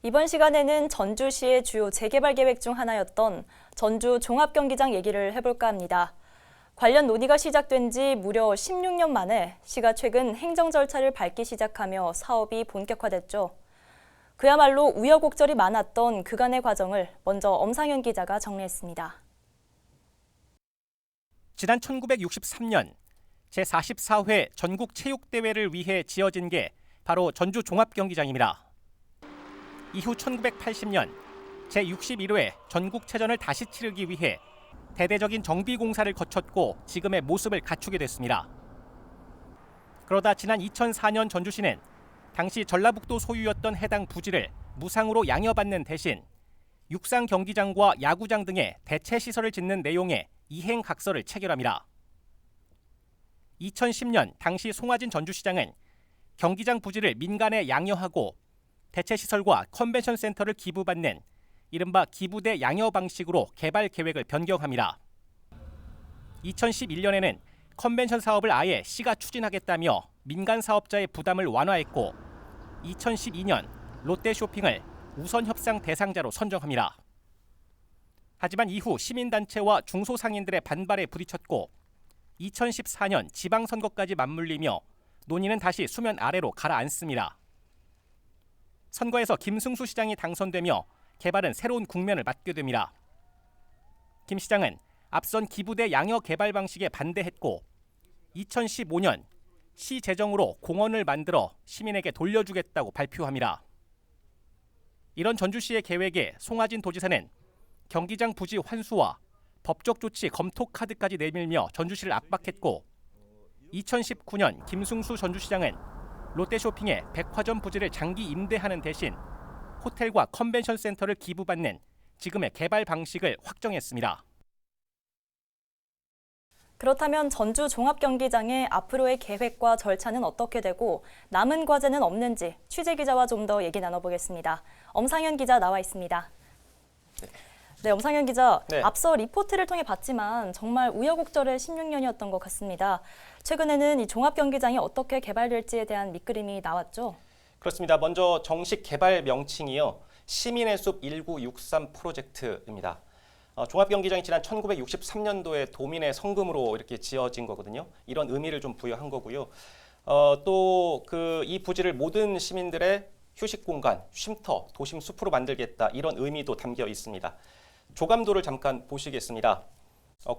이번 시간에는 전주시의 주요 재개발 계획 중 하나였던 전주 종합경기장 얘기를 해볼까 합니다. 관련 논의가 시작된 지 무려 16년 만에 시가 최근 행정 절차를 밟기 시작하며 사업이 본격화됐죠. 그야말로 우여곡절이 많았던 그간의 과정을 먼저 엄상현 기자가 정리했습니다. 지난 1963년 제44회 전국체육대회를 위해 지어진 게 바로 전주 종합경기장입니다. 이후 1980년 제61회 전국체전을 다시 치르기 위해 대대적인 정비공사를 거쳤고 지금의 모습을 갖추게 됐습니다. 그러다 지난 2004년 전주시는 당시 전라북도 소유였던 해당 부지를 무상으로 양여받는 대신 육상 경기장과 야구장 등의 대체 시설을 짓는 내용의 이행각서를 체결합니다. 2010년 당시 송화진 전주시장은 경기장 부지를 민간에 양여하고 대체 시설과 컨벤션 센터를 기부받는 이른바 기부대 양여 방식으로 개발 계획을 변경합니다. 2011년에는 컨벤션 사업을 아예 시가 추진하겠다며 민간 사업자의 부담을 완화했고 2012년 롯데쇼핑을 우선 협상 대상자로 선정합니다. 하지만 이후 시민단체와 중소상인들의 반발에 부딪혔고 2014년 지방선거까지 맞물리며 논의는 다시 수면 아래로 가라앉습니다. 선거에서 김승수 시장이 당선되며 개발은 새로운 국면을 맞게 됩니다. 김 시장은 앞선 기부대 양여 개발 방식에 반대했고 2015년 시 재정으로 공원을 만들어 시민에게 돌려주겠다고 발표합니다. 이런 전주시의 계획에 송화진 도지사는 경기장 부지 환수와 법적 조치 검토 카드까지 내밀며 전주시를 압박했고 2019년 김승수 전주시장은 롯데쇼핑에 백화점 부지를 장기 임대하는 대신 호텔과 컨벤션 센터를 기부받는 지금의 개발 방식을 확정했습니다. 그렇다면 전주 종합경기장의 앞으로의 계획과 절차는 어떻게 되고 남은 과제는 없는지 취재기자와 좀 더 얘기 나눠보겠습니다. 엄상현 기자 나와 있습니다. 네, 엄상현 기자, 네. 앞서 리포트를 통해 봤지만 정말 우여곡절의 16년이었던 것 같습니다. 최근에는 이 종합경기장이 어떻게 개발될지에 대한 밑그림이 나왔죠? 그렇습니다. 먼저 정식 개발 명칭이요. 시민의 숲 1963 프로젝트입니다. 종합경기장이 지난 1963년도에 도민의 성금으로 이렇게 지어진 거거든요. 이런 의미를 좀 부여한 거고요. 또 이 부지를 모든 시민들의 휴식 공간, 쉼터, 도심 숲으로 만들겠다 이런 의미도 담겨 있습니다. 조감도를 잠깐 보시겠습니다.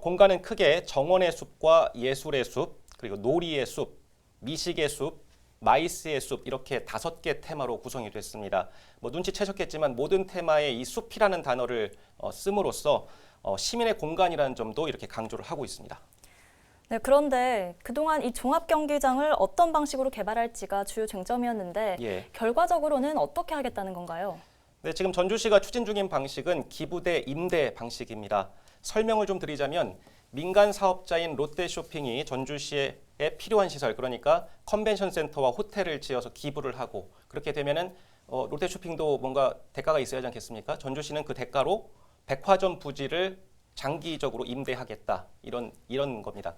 공간은 크게 정원의 숲과 예술의 숲, 그리고 놀이의 숲, 미식의 숲, 마이스의 숲 이렇게 5개 테마로 구성이 됐습니다. 눈치채셨겠지만 모든 테마에 이 숲이라는 단어를 씀으로써 시민의 공간이라는 점도 이렇게 강조를 하고 있습니다. 네, 그런데 그동안 이 종합경기장을 어떤 방식으로 개발할지가 주요 쟁점이었는데 예. 결과적으로는 어떻게 하겠다는 건가요? 네, 지금 전주시가 추진 중인 방식은 기부대 임대 방식입니다. 설명을 좀 드리자면 민간 사업자인 롯데쇼핑이 전주시에 필요한 시설, 그러니까 컨벤션 센터와 호텔을 지어서 기부를 하고 그렇게 되면은 롯데쇼핑도 뭔가 대가가 있어야 하지 않겠습니까? 전주시는 그 대가로 백화점 부지를 장기적으로 임대하겠다 이런 겁니다.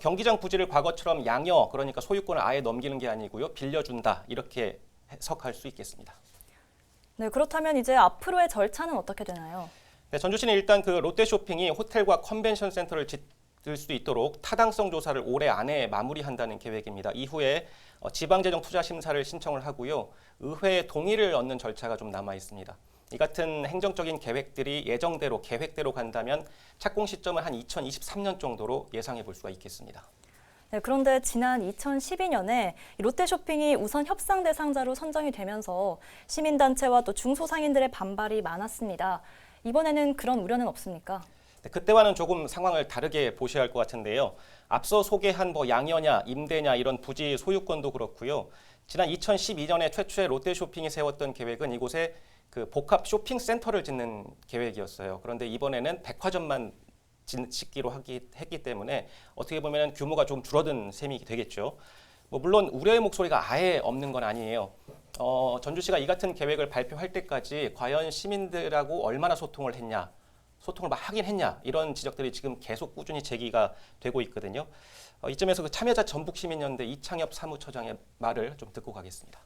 경기장 부지를 과거처럼 양여, 그러니까 소유권을 아예 넘기는 게 아니고요, 빌려준다 이렇게 해석할 수 있겠습니다. 네, 그렇다면 이제 앞으로의 절차는 어떻게 되나요? 네, 전주시는 일단 그 롯데쇼핑이 호텔과 컨벤션 센터를 짓을 수 있도록 타당성 조사를 올해 안에 마무리한다는 계획입니다. 이후에 지방재정투자심사를 신청을 하고요. 의회의 동의를 얻는 절차가 좀 남아 있습니다. 이 같은 행정적인 계획들이 예정대로 계획대로 간다면 착공 시점은 한 2023년 정도로 예상해 볼 수가 있겠습니다. 네, 그런데 지난 2012년에 롯데쇼핑이 우선 협상 대상자로 선정이 되면서 시민단체와 또 중소상인들의 반발이 많았습니다. 이번에는 그런 우려는 없습니까? 네, 그때와는 조금 상황을 다르게 보셔야 할 것 같은데요. 앞서 소개한 양여냐, 임대냐 이런 부지 소유권도 그렇고요. 지난 2012년에 최초의 롯데쇼핑이 세웠던 계획은 이곳에 그 복합 쇼핑센터를 짓는 계획이었어요. 그런데 이번에는 백화점만 짓기로 했기 때문에 어떻게 보면 규모가 좀 줄어든 셈이 되겠죠. 물론 우려의 목소리가 아예 없는 건 아니에요. 전주시가 이 같은 계획을 발표할 때까지 과연 시민들하고 얼마나 소통을 막 하긴 했냐 이런 지적들이 지금 계속 꾸준히 제기가 되고 있거든요. 이점에서 그 참여자 전북시민연대 이창엽 사무처장의 말을 좀 듣고 가겠습니다.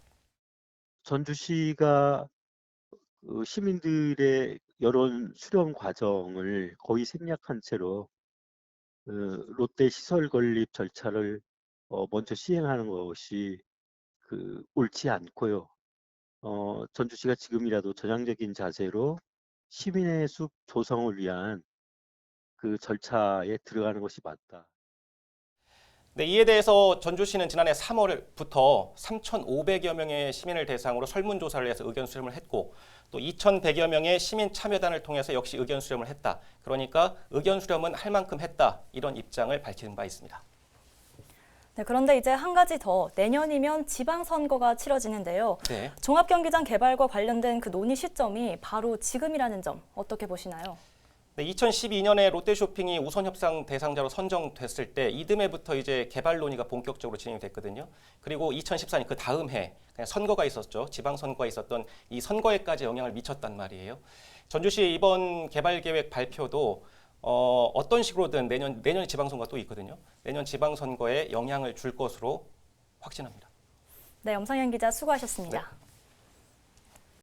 전주시가 그 시민들의 여론 수렴 과정을 거의 생략한 채로 롯데 시설 건립 절차를 먼저 시행하는 것이 옳지 않고요. 전주시가 지금이라도 전향적인 자세로 시민의 숲 조성을 위한 그 절차에 들어가는 것이 맞다. 네, 이에 대해서 전주시는 지난해 3월부터 3,500여 명의 시민을 대상으로 설문조사를 해서 의견 수렴을 했고 또 2,100여 명의 시민 참여단을 통해서 역시 의견 수렴을 했다. 그러니까 의견 수렴은 할 만큼 했다. 이런 입장을 밝히는 바 있습니다. 네, 그런데 이제 한 가지 더 내년이면 지방선거가 치러지는데요. 네. 종합경기장 개발과 관련된 그 논의 시점이 바로 지금이라는 점 어떻게 보시나요? 네, 2012년에 롯데쇼핑이 우선협상 대상자로 선정됐을 때 이듬해부터 이제 개발 논의가 본격적으로 진행이 됐거든요. 그리고 2014년 그 다음 해 그냥 선거가 있었죠. 지방선거가 있었던 이 선거에까지 영향을 미쳤단 말이에요. 전주시의 이번 개발 계획 발표도 어떤 식으로든 내년 지방선거가 또 있거든요. 내년 지방선거에 영향을 줄 것으로 확신합니다. 네, 엄상현 기자 수고하셨습니다. 네.